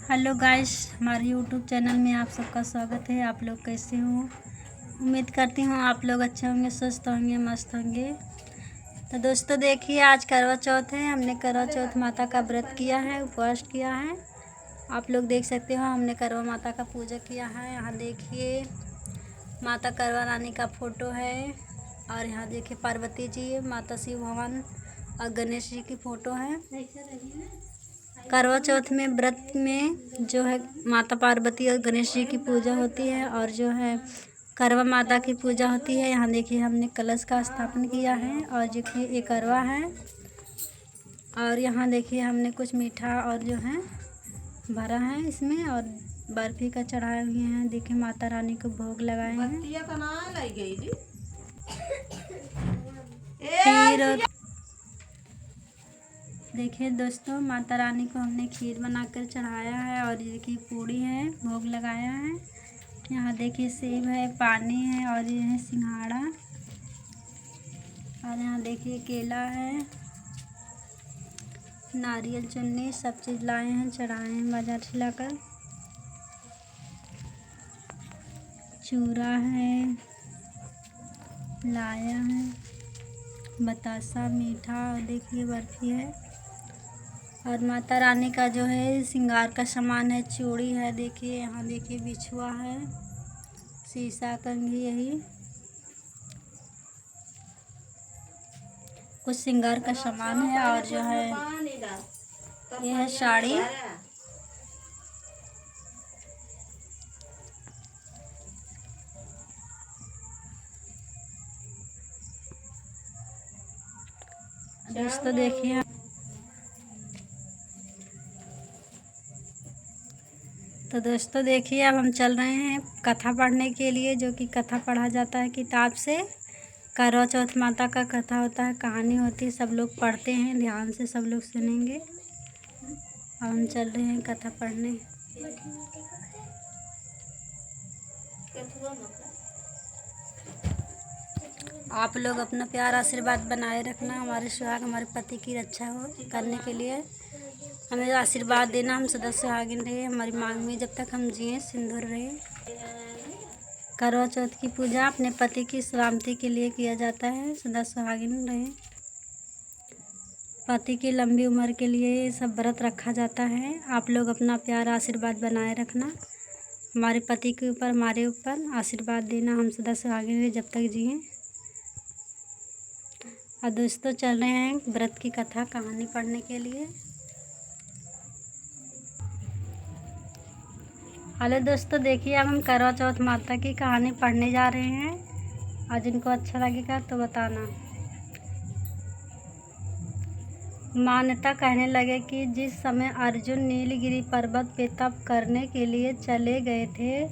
Hello guys, हमारे YouTube channel में आप सबका स्वागत है। आप लोग कैसे हो? उम्मीद करती हूँ आप लोग अच्छे होंगे, स्वस्थ होंगे, मस्त होंगे। तो दोस्तों देखिए, आज करवा चौथ है। हमने करवा चौथ माता का व्रत किया है, उपवास किया है। आप लोग देख सकते हो, हमने करवा माता का पूजा किया है। यहाँ देखिए माता करवा रानी का फोटो है, और यहाँ देखिए पार्वती जी, माता शिव भगवान और गणेश जी की फ़ोटो है। करवा चौथ में व्रत में जो है माता पार्वती और गणेश जी की पूजा होती है, और जो है करवा माता की पूजा होती है। यहाँ देखिए हमने कलश का स्थापन किया है, और देखिए ये करवा है। और यहाँ देखिए हमने कुछ मीठा और जो है भरा है इसमें, और बर्फी का चढ़ाए हुए हैं। देखिए माता रानी को भोग लगाए हैं। फिर देखिए दोस्तों, माता रानी को हमने खीर बनाकर चढ़ाया है, और देखिए पूड़ी है, भोग लगाया है। यहाँ देखिए सेब है, पानी है, और ये है सिंघाड़ा। और यहाँ देखिए केला है, नारियल चुन्नी, सब चीज़ लाए हैं, चढ़ाए हैं बाजार से लाकर। चूरा है, लाया है, बतासा, मीठा, और देखिए बर्फी है। और माता रानी का जो है श्रृंगार का सामान है, चूड़ी है, देखिए यहाँ देखिए बिछुआ है, शीशा कंघी, यही कुछ श्रृंगार का सामान है। और जो है ये है साड़ी, दोस्तों देखिए। तो दोस्तों देखिए, अब हम चल रहे हैं कथा पढ़ने के लिए, जो कि कथा पढ़ा जाता है किताब से। करवा चौथ माता का कथा होता है, कहानी होती है, सब लोग पढ़ते हैं, ध्यान से सब लोग सुनेंगे। अब हम चल रहे हैं कथा पढ़ने। आप लोग अपना प्यार आशीर्वाद बनाए रखना, हमारे सुहाग हमारे पति की रक्षा हो करने के लिए हमें आशीर्वाद देना। हम सदा सुहागिन रहे, हमारी मांग में जब तक हम जिए सिंदूर रहे। करवा चौथ की पूजा अपने पति की सलामती के लिए किया जाता है, सदा सुहागिन रहे। पति की लंबी उम्र के लिए सब व्रत रखा जाता है। आप लोग अपना प्यार आशीर्वाद बनाए रखना, हमारे पति के ऊपर, हमारे ऊपर आशीर्वाद देना। हम सदा सुहागिन रहे जब तक जिए। और दोस्तों चल रहे हैं व्रत की कथा कहानी पढ़ने के लिए। हेलो दोस्तों देखिए, अब हम करवा चौथ माता की कहानी पढ़ने जा रहे हैं, और जिनको अच्छा लगेगा तो बताना। मान्यता कहने लगे कि जिस समय अर्जुन नीलगिरी पर्वत पे तप करने के लिए चले गए थे,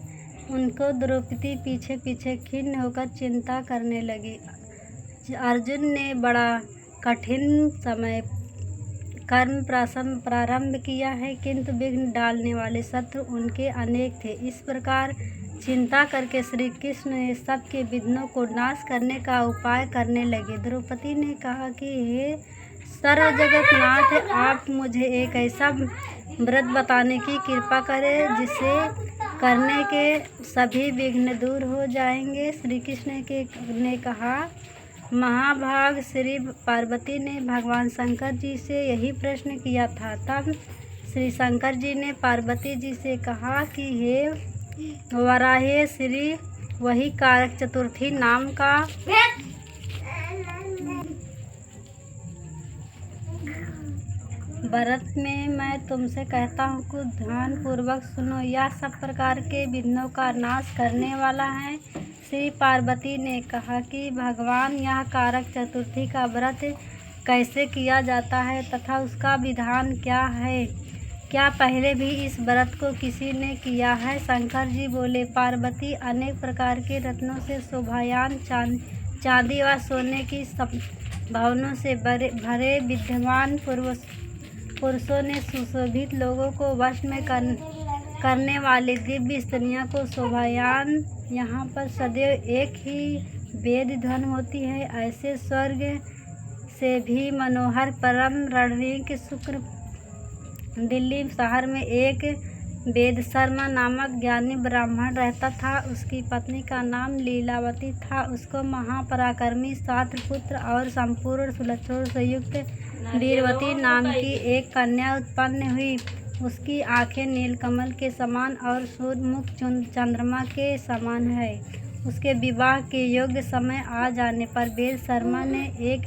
उनको द्रौपदी पीछे पीछे खिन्न होकर चिंता करने लगी। अर्जुन ने बड़ा कठिन समय कर्म प्रारंभ किया है, किंतु विघ्न डालने वाले शत्रु उनके अनेक थे। इस प्रकार चिंता करके श्री कृष्ण ने सबके विघ्नों को नाश करने का उपाय करने लगे। द्रौपदी ने कहा कि हे सर्व जगतनाथ, आप मुझे एक ऐसा व्रत बताने की कृपा करें जिसे करने के सभी विघ्न दूर हो जाएंगे। श्री कृष्ण ने कहा, महाभाग श्री पार्वती ने भगवान शंकर जी से यही प्रश्न किया था। तब श्री शंकर जी ने पार्वती जी से कहा कि हे वराहे श्री, वही कारक चतुर्थी नाम का व्रत में मैं तुमसे कहता हूँ कि ध्यान पूर्वक सुनो, यह सब प्रकार के विघ्नों का नाश करने वाला है। श्री पार्वती ने कहा कि भगवान, यह कारक चतुर्थी का व्रत कैसे किया जाता है तथा उसका विधान क्या है? क्या पहले भी इस व्रत को किसी ने किया है? शंकर जी बोले, पार्वती, अनेक प्रकार के रत्नों से शोभायान चांदी व सोने की भवनों से भरे विद्यमान पुरुषों ने सुशोभित लोगों को वश में करने वाले दिव्य स्त्रियों को शोभायान। यहाँ पर सदैव एक ही वेद ध्वनि होती है। ऐसे स्वर्ग से भी मनोहर परम रणनीक शुक्र दिल्ली शहर में एक वेद शर्मा नामक ज्ञानी ब्राह्मण रहता था। उसकी पत्नी का नाम लीलावती था। उसको महापराक्रमी सातपुत्र और संपूर्ण सुलक्षणों से युक्त वीरवती नाम की एक कन्या उत्पन्न हुई। उसकी आंखें नीलकमल के समान और सूर्यमुख चंद्रमा के समान है। उसके विवाह के योग्य समय आ जाने पर वेद शर्मा ने एक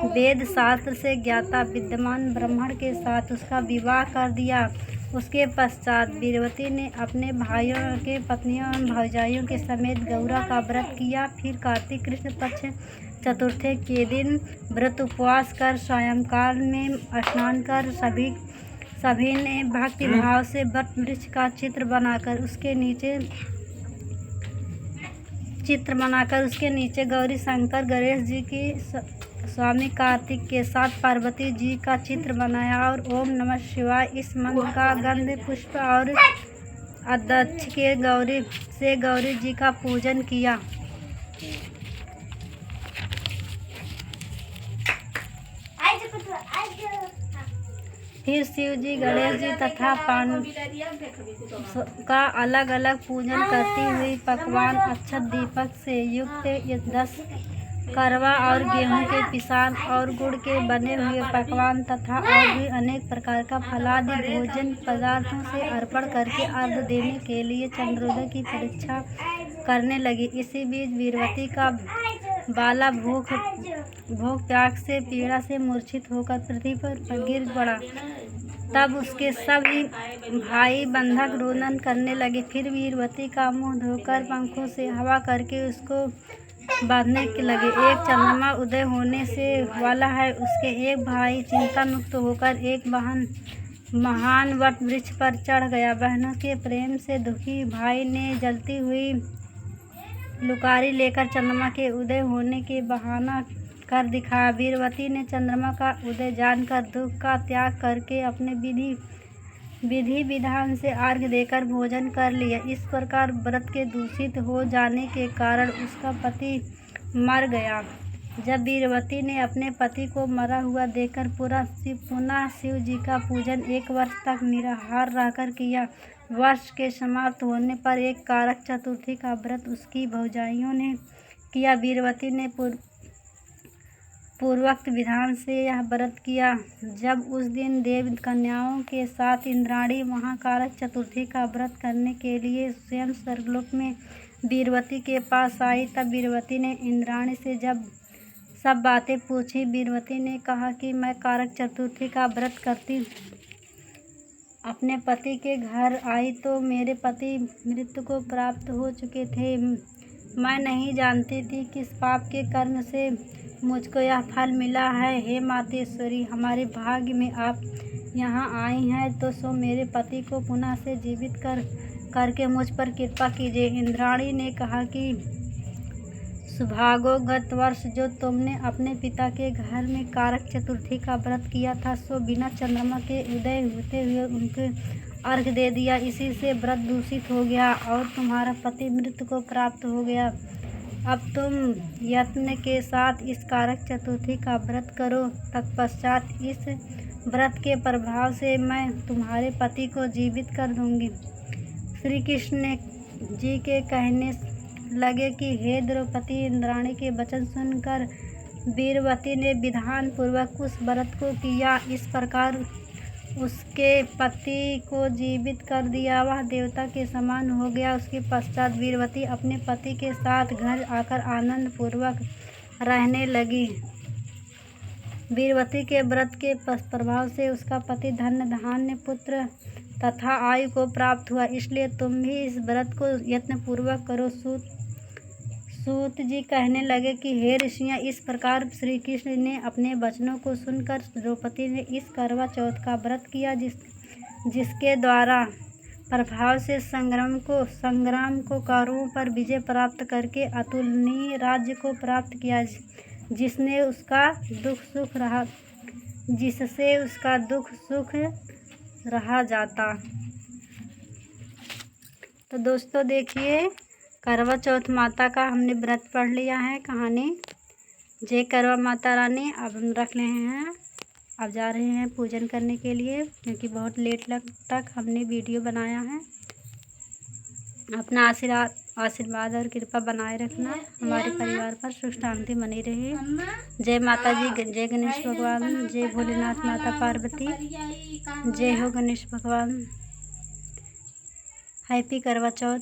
वेद शास्त्र से ज्ञाता विद्वान ब्राह्मण के साथ उसका विवाह कर दिया। उसके पश्चात वीरवती ने अपने भाइयों के पत्नियों एवं भौजाइयों के समेत गौरा का व्रत किया। फिर कार्तिक कृष्ण पक्ष चतुर्थी के दिन व्रत उपवास कर सायंकाल में स्नान कर सभी ने भक्ति भाव से वट वृक्ष का चित्र बनाकर उसके नीचे गौरी शंकर गणेश जी की स्वामी कार्तिक के साथ पार्वती जी का चित्र बनाया और ओम नमः शिवाय इस मंत्र का गंध पुष्प और अध्यक्ष के गौरी जी का पूजन किया। फिर शिव जी गणेश जी तथा पान का अलग अलग पूजन करती हुई पकवान अक्षत दीपक से युक्त 10 करवा और गेहूं के पिसान और गुड़ के बने हुए पकवान तथा और भी अनेक प्रकार का फलादि भोजन पदार्थों से अर्पण करके अर्घ देने के लिए चंद्रोदय की परीक्षा करने लगी। इसी बीच वीरवती का बाला भूख प्यास से पीड़ा से मूर्छित होकर पृथ्वी पर गिर पड़ा। तब उसके सभी भाई बंधक रोदन करने लगे। फिर वीरवती का मुंह धोकर पंखों से हवा करके उसको बांधने के लगे। एक चंद्रमा उदय होने से वाला है। उसके एक भाई चिंता मुक्त होकर एक महान वट वृक्ष पर चढ़ गया। बहनों के प्रेम से दुखी भाई ने जलती हुई लुकारी लेकर चंद्रमा के उदय होने के बहाना कर दिखाया। वीरवती ने चंद्रमा का उदय जानकर दुख का त्याग करके अपने विधि विधान से अर्घ्य देकर भोजन कर लिया। इस प्रकार व्रत के दूषित हो जाने के कारण उसका पति मर गया। जब वीरवती ने अपने पति को मरा हुआ देखकर पुनः शिव जी का पूजन 1 वर्ष तक निराहार रहकर किया। वर्ष के समाप्त होने पर एक कारक चतुर्थी का व्रत उसकी भौजाइयों ने किया। वीरवती ने पूर्वोक्त विधान से यह व्रत किया। जब उस दिन देव कन्याओं के साथ इंद्राणी महाकारक चतुर्थी का व्रत करने के लिए स्वयं स्वर्गलोक में वीरवती के पास आई, तब वीरवती ने इंद्राणी से जब सब बातें पूछी। वीरवती ने कहा कि मैं कारक चतुर्थी का व्रत करती अपने पति के घर आई तो मेरे पति मृत्यु को प्राप्त हो चुके थे। मैं नहीं जानती थी किस पाप के कर्म से मुझको यह फल मिला है। हे मातेश्वरी, हमारे भाग्य में आप यहाँ आई हैं तो सो मेरे पति को पुनः से जीवित करके मुझ पर कृपा कीजिए। इंद्राणी ने कहा कि सुभागो, गत वर्ष जो तुमने अपने पिता के घर में कारक चतुर्थी का व्रत किया था सो बिना चंद्रमा के उदय होते हुए उनके अर्घ दे दिया। इसी से व्रत दूषित हो गया और तुम्हारा पति मृत्यु को प्राप्त हो गया। अब तुम यत्न के साथ इस कारक चतुर्थी का व्रत करो। तत्पश्चात इस व्रत के प्रभाव से मैं तुम्हारे पति को जीवित कर दूंगी। श्री कृष्ण जी के कहने लगे कि हे द्रौपदी, इंद्राणी के वचन सुनकर वीरवती ने विधान पूर्वक उस व्रत को किया। इस प्रकार उसके पति को जीवित कर दिया। वह देवता के समान हो गया। उसके पश्चात वीरवती अपने पति के साथ घर आकर आनंद पूर्वक रहने लगी। वीरवती के व्रत के प्रभाव से उसका पति धन धान्य पुत्र तथा आयु को प्राप्त हुआ। इसलिए तुम भी इस व्रत को यत्न पूर्वक करो। सूत जी कहने लगे कि हे ऋषियाँ, इस प्रकार श्री कृष्ण ने अपने वचनों को सुनकर द्रौपदी ने इस करवा चौथ का व्रत किया, जिसके द्वारा प्रभाव से संग्राम को कौरवों पर विजय प्राप्त करके अतुलनीय राज्य को प्राप्त किया, जिससे उसका दुख सुख रहा जाता। तो दोस्तों देखिए, करवा चौथ माता का हमने व्रत पढ़ लिया है कहानी। जय करवा माता रानी। अब हम रख रहे हैं अब जा रहे हैं पूजन करने के लिए, क्योंकि बहुत लेट तक हमने वीडियो बनाया है। अपना आशीर्वाद और कृपा बनाए रखना, हमारे परिवार पर सुख शांति बनी रहे। जय माता जी, जय गणेश भगवान, जय भोलेनाथ माता पार्वती, जय हो गणेश भगवान। हैप्पी करवा चौथ।